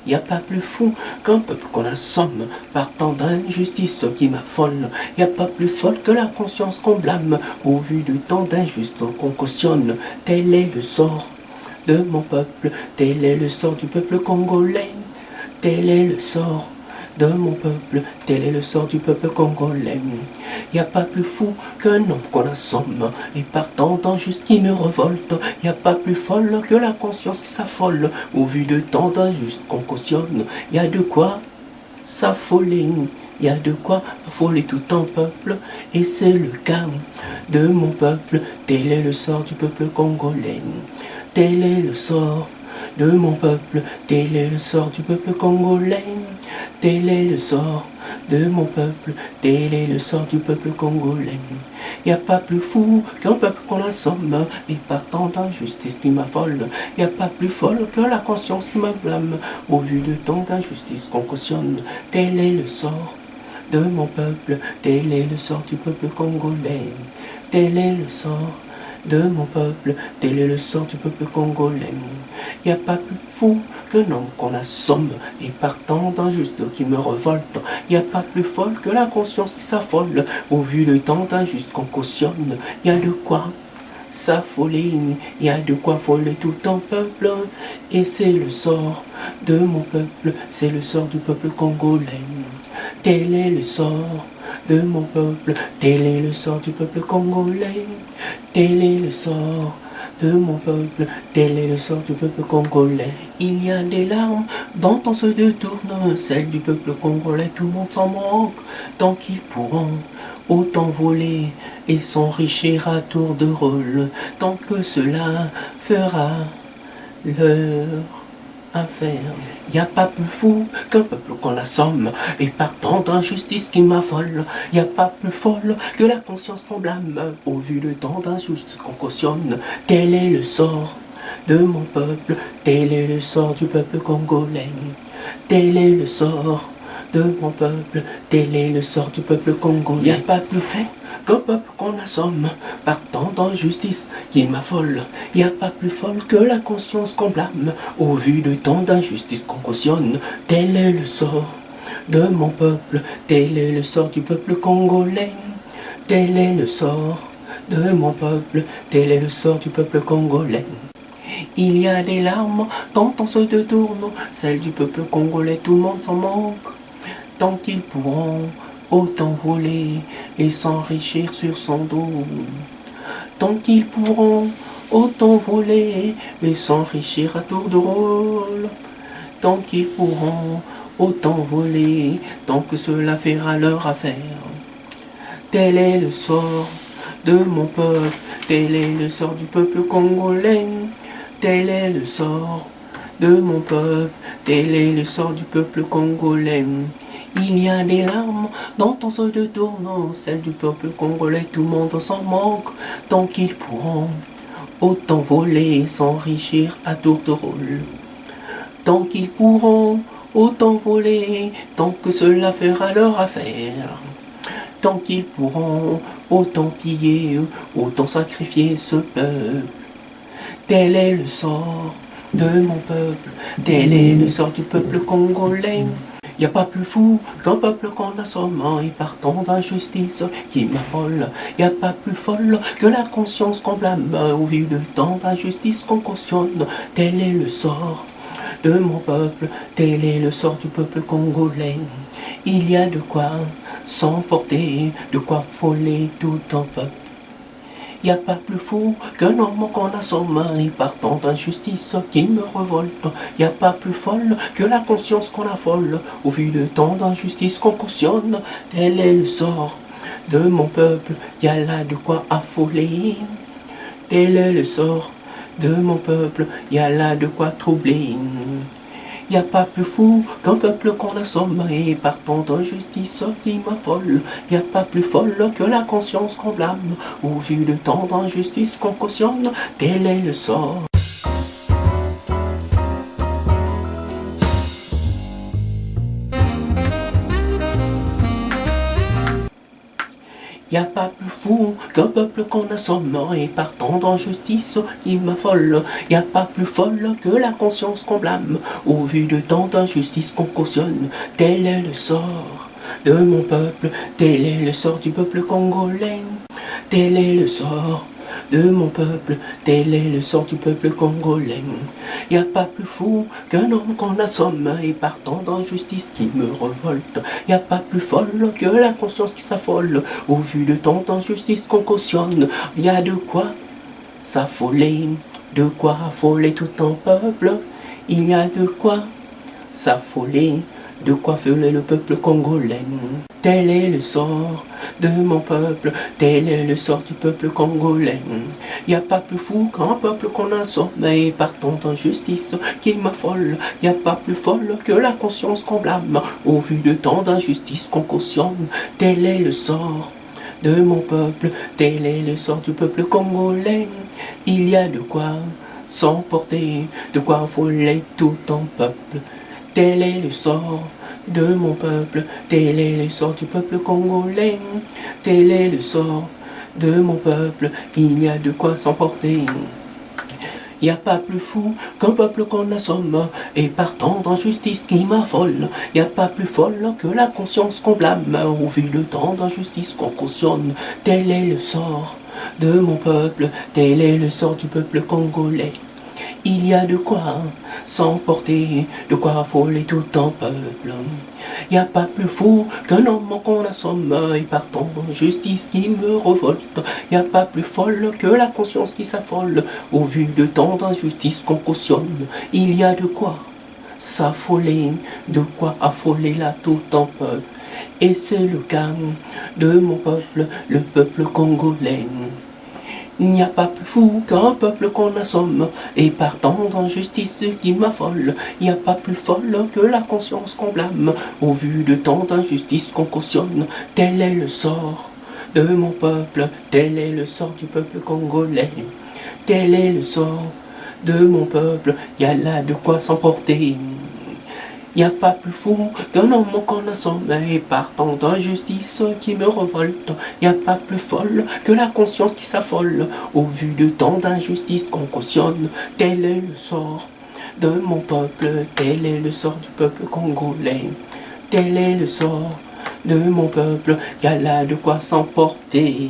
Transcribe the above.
Y a pas plus fou qu'un peuple qu'on assomme par tant d'injustice qui m'affole. Y a pas plus folle que la conscience qu'on blâme au vu de tant d'injustes qu'on cautionne. Tel est le sort de mon peuple, tel est le sort du peuple congolais. Tel est le sort de mon peuple, tel est le sort du peuple congolais. Y a pas plus fou qu'un homme qu'on assomme, et partant d'injuste qui me révolte. Y a pas plus folle que la conscience qui s'affole, au vu de tant d'injustes qu'on cautionne. Y a de quoi s'affoler, y a de quoi affoler tout un peuple, et c'est le cas de mon peuple. Tel est le sort du peuple congolais. Tel est le sort de mon peuple, tel est le sort du peuple congolais. Tel est le sort de mon peuple, tel est le sort du peuple congolais. Y a pas plus fou qu'un peuple qu'on assomme, et partant d'injustice qui m'affole. Y a pas plus folle que la conscience qui me blâme, au vu de tant d'injustice qu'on cautionne. Tel est le sort de mon peuple, tel est le sort du peuple congolais. Tel est le sort de mon peuple, tel est le sort du peuple congolais. Y a pas plus fou qu'un homme qu'on assomme, et partant d'injuste qui me révolte. Y a pas plus folle que la conscience qui s'affole, au vu de tant d'injustes qu'on cautionne. Y a de quoi s'affoler, y a de quoi affoler tout un peuple, et c'est le sort de mon peuple, c'est le sort du peuple congolais. Tel est le sort de mon peuple, tel est le sort du peuple congolais. Tel est le sort de mon peuple, tel est le sort du peuple congolais. Il y a des larmes dont on se détourne, celles du peuple congolais, tout le monde s'en moque. Tant qu'ils pourront autant voler et s'enrichir à tour de rôle, tant que cela fera leur affaire. Y a pas plus fou qu'un peuple qu'on assomme, et par tant d'injustice qui m'affole. Y a pas plus folle que la conscience qu'on blâme, au vu de tant d'injustice qu'on cautionne. Tel est le sort de mon peuple, tel est le sort du peuple congolais. Tel est le sort de mon peuple, tel est le sort du peuple congolais. Y a pas plus fou qu'un peuple qu'on assomme par tant d'injustice qui m'affole. Y a pas plus folle que la conscience qu'on blâme, au vu de tant d'injustice qu'on cautionne. Tel est le sort de mon peuple, tel est le sort du peuple congolais. Tel est le sort de mon peuple, tel est le sort du peuple congolais. Il y a des larmes dont on se détourne, celles du peuple congolais, tout le monde s'en manque. Tant qu'ils pourront autant voler et s'enrichir sur son dos. Tant qu'ils pourront autant voler et s'enrichir à tour de rôle. Tant qu'ils pourront autant voler, tant que cela fera leur affaire. Tel est le sort de mon peuple, tel est le sort du peuple congolais. Tel est le sort de mon peuple, tel est le sort du peuple congolais. Il y a des larmes dont on se détourne, celles du peuple congolais, tout le monde s'en manque. Tant qu'ils pourront autant voler et s'enrichir à tour de rôle. Tant qu'ils pourront autant voler, tant que cela fera leur affaire. Tant qu'ils pourront autant piller, autant sacrifier ce peuple. Tel est le sort de mon peuple, tel est le sort du peuple congolais. Y a pas plus fou qu'un peuple qu'on assomme, et partant d'injustice qui m'affole. Y a pas plus folle que la conscience qu'on blâme, au vu de tant d'injustice qu'on cautionne. Tel est le sort de mon peuple, tel est le sort du peuple congolais. Il y a de quoi s'emporter, de quoi affoler tout un peuple. Y a pas plus fou qu'un homme qu'on assomme, et partant d'injustice qui me révolte. Y a pas plus folle que la conscience qu'on affole, au vu de tant d'injustice qu'on cautionne. Tel est le sort de mon peuple, y a là de quoi affoler. Tel est le sort de mon peuple, y a là de quoi troubler. Y a pas plus fou qu'un peuple qu'on assomme, et partant d'injustice qui m'affole. Y a pas plus folle que la conscience qu'on blâme, au vu de tant d'injustice qu'on cautionne. Tel est le sort. Y a pas plus fou qu'un peuple qu'on assomme et partant d'injustice qui m'affole. Y a pas plus folle que la conscience qu'on blâme au vu de tant d'injustices qu'on cautionne. Tel est le sort de mon peuple, tel est le sort du peuple congolais. Tel est le sort de mon peuple, tel est le sort du peuple congolais. Y a pas plus fou qu'un homme qu'on assomme et partant d'injustice qui me révolte. Y a pas plus folle que la conscience qui s'affole au vu de tant d'injustice qu'on cautionne. Y a de quoi s'affoler, de quoi affoler tout un peuple. Il y a de quoi s'affoler, de quoi affoler le peuple congolais. Tel est le sort de mon peuple, tel est le sort du peuple congolais. Y a pas plus fou qu'un peuple qu'on assomme et partant d'injustice qui m'affole. Y a pas plus folle que la conscience qu'on blâme au vu de tant d'injustices qu'on cautionne. Tel est le sort de mon peuple, tel est le sort du peuple congolais. Il y a de quoi s'emporter, de quoi affoler tout un peuple. Tel est le sort de mon peuple, tel est le sort du peuple congolais. Tel est le sort de mon peuple, il y a de quoi s'emporter. Y a pas plus fou qu'un peuple qu'on assomme et partant d'injustice qui m'affole. Y a pas plus folle que la conscience qu'on blâme au vu de tant d'injustice qu'on cautionne. Tel est le sort de mon peuple, tel est le sort du peuple congolais. Il y a de quoi s'emporter, de quoi affoler tout un peuple. Y a pas plus fou qu'un homme qu'on assomme et partant d'injustice qui me révolte. Y a pas plus folle que la conscience qui s'affole au vu de tant d'injustices qu'on cautionne. Il y a de quoi s'affoler, de quoi affoler là tout un peuple. Et c'est le cas de mon peuple, le peuple congolais. Il n'y a pas plus fou qu'un peuple qu'on assomme et partant d'injustice qui m'affole. Il n'y a pas plus folle que la conscience qu'on blâme au vu de tant d'injustices qu'on cautionne. Tel est le sort de mon peuple, tel est le sort du peuple congolais. Tel est le sort de mon peuple, y a là de quoi s'emporter. Y a pas plus fou qu'un homme qu'on assomme et partant d'injustice qui me révolte. Y a pas plus folle que la conscience qui s'affole au vu de tant d'injustices qu'on cautionne. Tel est le sort de mon peuple, tel est le sort du peuple congolais. Tel est le sort de mon peuple, y a là de quoi s'emporter.